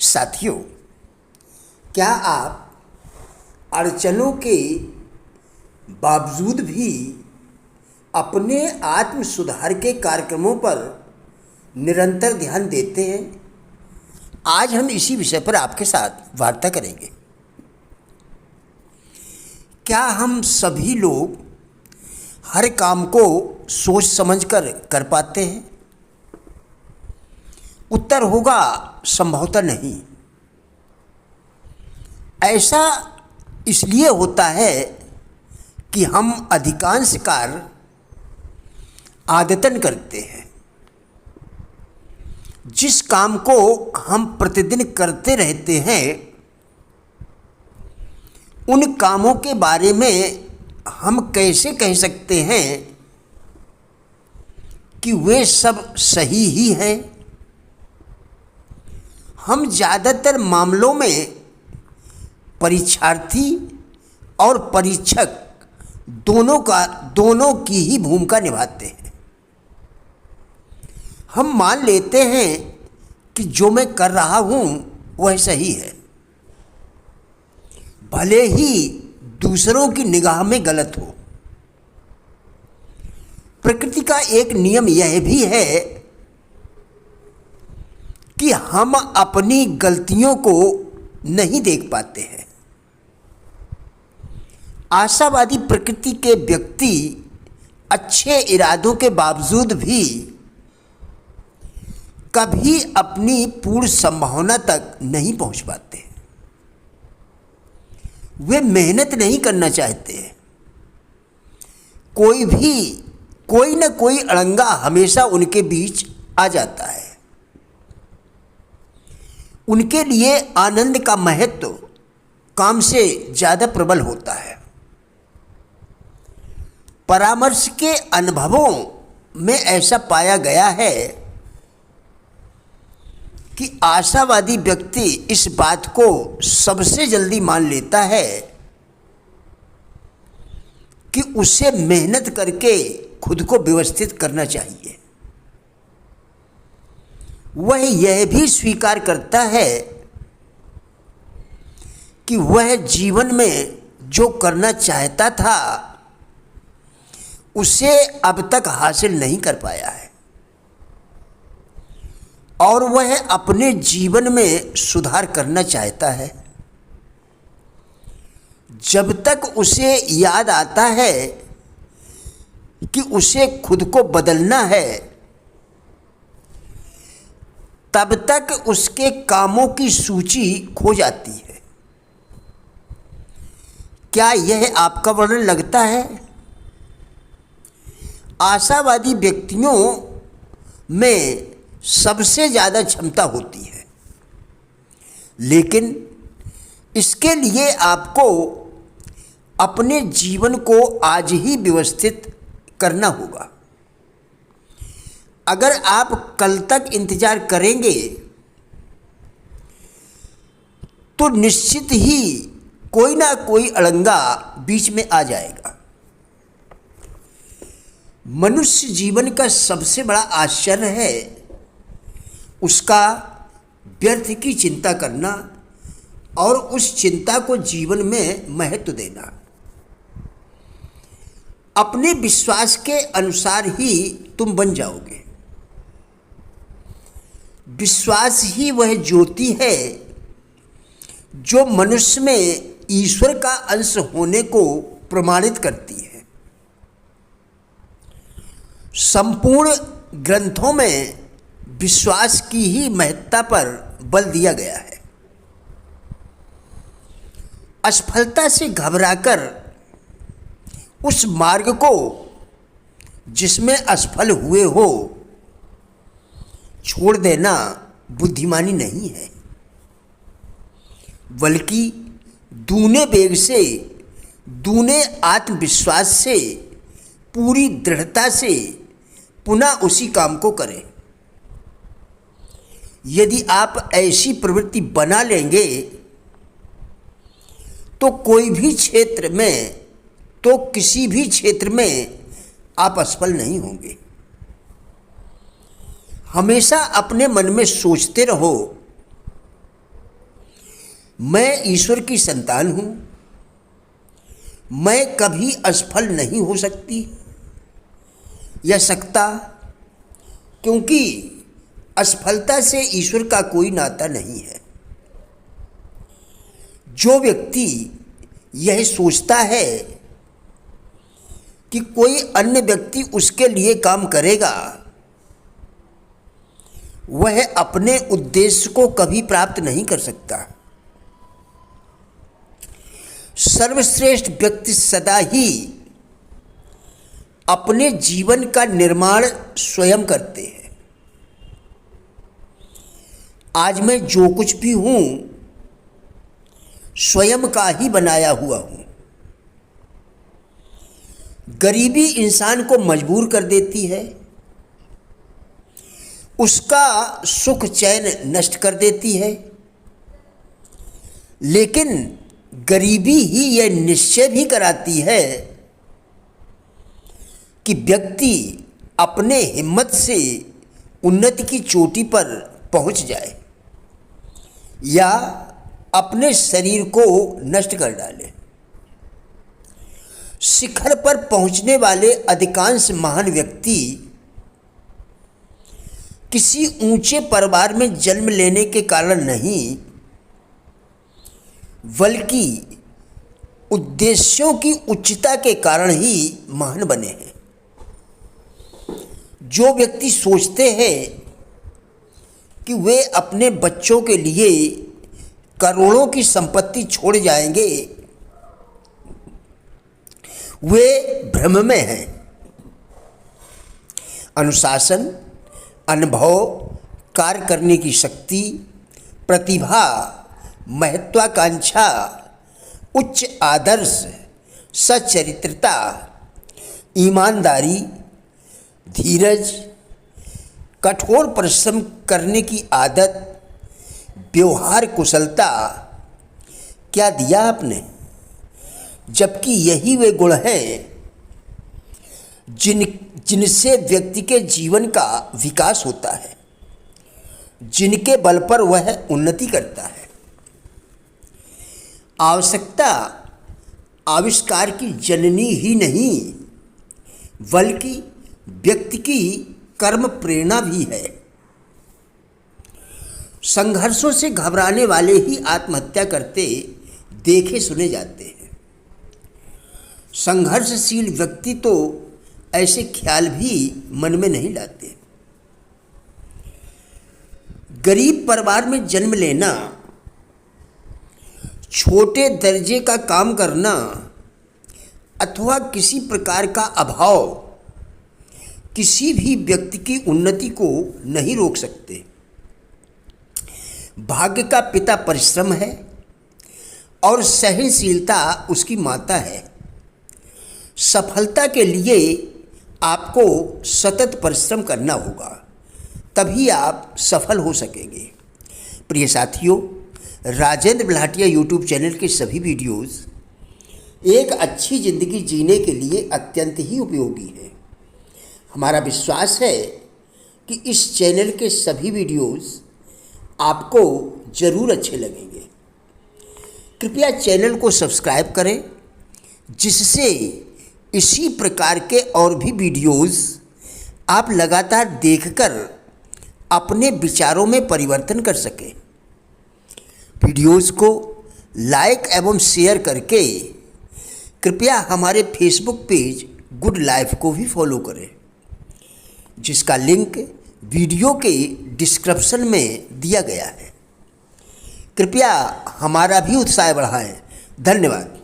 साथियों, क्या आप अड़चनों के बावजूद भी अपने आत्म सुधार के कार्यक्रमों पर निरंतर ध्यान देते हैं? आज हम इसी विषय पर आपके साथ वार्ता करेंगे। क्या हम सभी लोग हर काम को सोच समझकर कर पाते हैं? उत्तर होगा संभवतः नहीं। ऐसा इसलिए होता है कि हम अधिकांश कार्य आदतन करते हैं। जिस काम को हम प्रतिदिन करते रहते हैं, उन कामों के बारे में हम कैसे कह सकते हैं कि वे सब सही ही हैं? हम ज़्यादातर मामलों में परीक्षार्थी और परीक्षक दोनों की ही भूमिका निभाते हैं। हम मान लेते हैं कि जो मैं कर रहा हूँ वह सही है, भले ही दूसरों की निगाह में गलत हो। प्रकृति का एक नियम यह भी है कि हम अपनी गलतियों को नहीं देख पाते हैं। आशावादी प्रकृति के व्यक्ति अच्छे इरादों के बावजूद भी कभी अपनी पूर्ण संभावना तक नहीं पहुंच पाते। वे मेहनत नहीं करना चाहते। कोई न कोई अड़ंगा हमेशा उनके बीच आ जाता है। उनके लिए आनंद का महत्व काम से ज़्यादा प्रबल होता है। परामर्श के अनुभवों में ऐसा पाया गया है कि आशावादी व्यक्ति इस बात को सबसे जल्दी मान लेता है कि उसे मेहनत करके खुद को व्यवस्थित करना चाहिए। वह यह भी स्वीकार करता है कि वह जीवन में जो करना चाहता था उसे अब तक हासिल नहीं कर पाया है और वह अपने जीवन में सुधार करना चाहता है। जब तक उसे याद आता है कि उसे खुद को बदलना है, तब तक उसके कामों की सूची खो जाती है। क्या यह आपका वर्णन लगता है? आशावादी व्यक्तियों में सबसे ज़्यादा क्षमता होती है, लेकिन इसके लिए आपको अपने जीवन को आज ही व्यवस्थित करना होगा। अगर आप कल तक इंतज़ार करेंगे तो निश्चित ही कोई ना कोई अड़ंगा बीच में आ जाएगा। मनुष्य जीवन का सबसे बड़ा आश्चर्य है उसका व्यर्थ की चिंता करना और उस चिंता को जीवन में महत्व देना। अपने विश्वास के अनुसार ही तुम बन जाओगे। विश्वास ही वह ज्योति है जो मनुष्य में ईश्वर का अंश होने को प्रमाणित करती है। संपूर्ण ग्रंथों में विश्वास की ही महत्ता पर बल दिया गया है। असफलता से घबराकर उस मार्ग को जिसमें असफल हुए हो छोड़ देना बुद्धिमानी नहीं है, बल्कि दूने वेग से, दूने आत्मविश्वास से, पूरी दृढ़ता से पुनः उसी काम को करें। यदि आप ऐसी प्रवृत्ति बना लेंगे तो किसी भी क्षेत्र में आप असफल नहीं होंगे। हमेशा अपने मन में सोचते रहो मैं ईश्वर की संतान हूँ, मैं कभी असफल नहीं हो सकती या सकता, क्योंकि असफलता से ईश्वर का कोई नाता नहीं है। जो व्यक्ति यह सोचता है कि कोई अन्य व्यक्ति उसके लिए काम करेगा, वह अपने उद्देश्य को कभी प्राप्त नहीं कर सकता। सर्वश्रेष्ठ व्यक्ति सदा ही अपने जीवन का निर्माण स्वयं करते हैं। आज मैं जो कुछ भी हूँ स्वयं का ही बनाया हुआ हूँ। गरीबी इंसान को मजबूर कर देती है, उसका सुख चैन नष्ट कर देती है, लेकिन गरीबी ही यह निश्चय भी कराती है कि व्यक्ति अपने हिम्मत से उन्नति की चोटी पर पहुंच जाए या अपने शरीर को नष्ट कर डाले। शिखर पर पहुंचने वाले अधिकांश महान व्यक्ति किसी ऊंचे परिवार में जन्म लेने के कारण नहीं, बल्कि उद्देश्यों की उच्चता के कारण ही महान बने हैं। जो व्यक्ति सोचते हैं कि वे अपने बच्चों के लिए करोड़ों की संपत्ति छोड़ जाएंगे, वे भ्रम में हैं। अनुशासन, अनुभव, कार्य करने की शक्ति, प्रतिभा, महत्वाकांक्षा, उच्च आदर्श, सच्चरित्रता, ईमानदारी, धीरज, कठोर परिश्रम करने की आदत, व्यवहार कुशलता, क्या दिया आपने? जबकि यही वे गुण हैं जिनसे व्यक्ति के जीवन का विकास होता है, जिनके बल पर वह उन्नति करता है। आवश्यकता आविष्कार की जननी ही नहीं, बल्कि व्यक्ति की कर्म प्रेरणा भी है। संघर्षों से घबराने वाले ही आत्महत्या करते देखे सुने जाते हैं। संघर्षशील व्यक्ति तो ऐसे ख्याल भी मन में नहीं लाते। गरीब परिवार में जन्म लेना, छोटे दर्जे का काम करना अथवा किसी प्रकार का अभाव किसी भी व्यक्ति की उन्नति को नहीं रोक सकते। भाग्य का पिता परिश्रम है और सहनशीलता उसकी माता है। सफलता के लिए आपको सतत परिश्रम करना होगा, तभी आप सफल हो सकेंगे। प्रिय साथियों, राजेंद्र बल्हाटिया यूट्यूब चैनल के सभी वीडियोस एक अच्छी ज़िंदगी जीने के लिए अत्यंत ही उपयोगी है। हमारा विश्वास है कि इस चैनल के सभी वीडियोस आपको ज़रूर अच्छे लगेंगे। कृपया चैनल को सब्सक्राइब करें, जिससे इसी प्रकार के और भी वीडियोस आप लगातार देखकर अपने विचारों में परिवर्तन कर सकें। वीडियोस को लाइक एवं शेयर करके कृपया हमारे फेसबुक पेज गुड लाइफ को भी फॉलो करें, जिसका लिंक वीडियो के डिस्क्रिप्शन में दिया गया है। कृपया हमारा भी उत्साह बढ़ाएं। धन्यवाद।